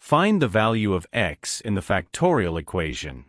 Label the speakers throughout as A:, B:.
A: Find the value of x in the factorial equation.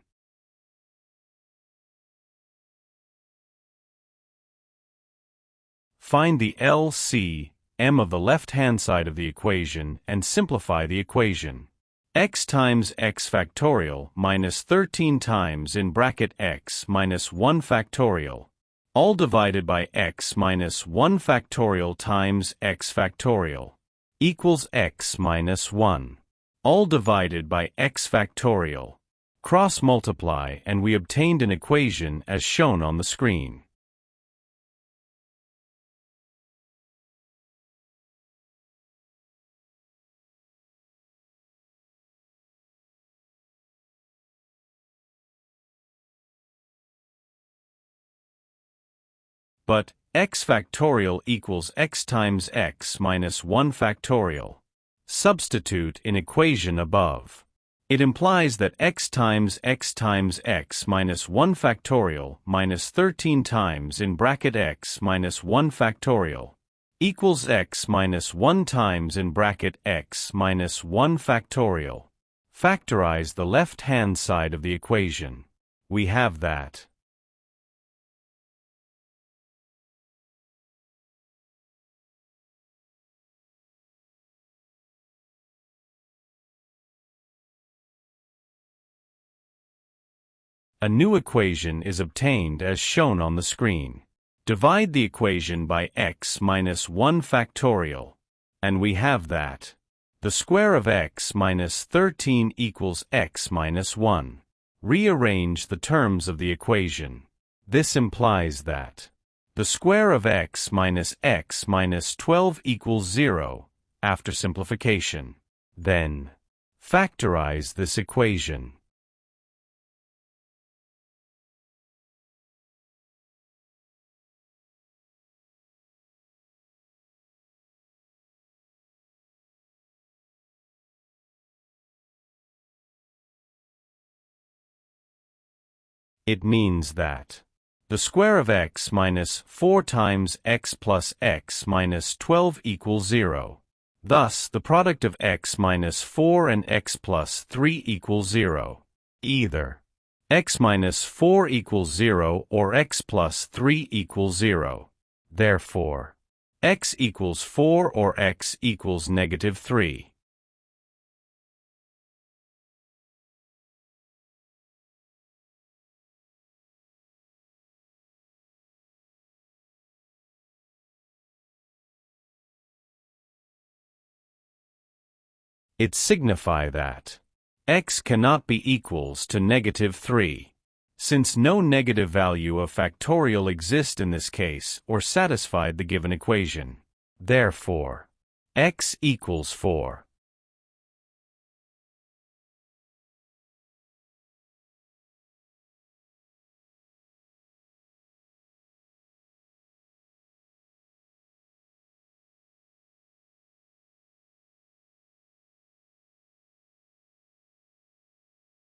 A: Find the LCM of the left-hand side of the equation and simplify the equation. X times x factorial minus 13 times in bracket x minus 1 factorial, all divided by x minus 1 factorial times x factorial, equals x minus 1, all divided by x factorial. Cross-multiply and we obtained an equation as shown on the screen. But x factorial equals x times x minus 1 factorial. Substitute in equation above. It implies that x times x minus 1 factorial minus 13 times in bracket x minus 1 factorial equals x minus 1 times in bracket x minus 1 factorial. Factorize the left-hand side of the equation. We have that a new equation is obtained as shown on the screen. Divide the equation by x minus 1 factorial, and we have that the square of x minus 13 equals x minus 1. Rearrange the terms of the equation. This implies that the square of x minus 12 equals 0 after simplification. Then, factorize this equation. It means that the square of x minus 4 times x plus x minus 12 equals 0. Thus, the product of x minus 4 and x plus 3 equals 0. Either x minus 4 equals 0 or x plus 3 equals 0. Therefore, x equals 4 or x equals negative 3. It signifies that x cannot be equals to negative 3, since no negative value of factorial exists in this case or satisfied the given equation. Therefore, x equals 4.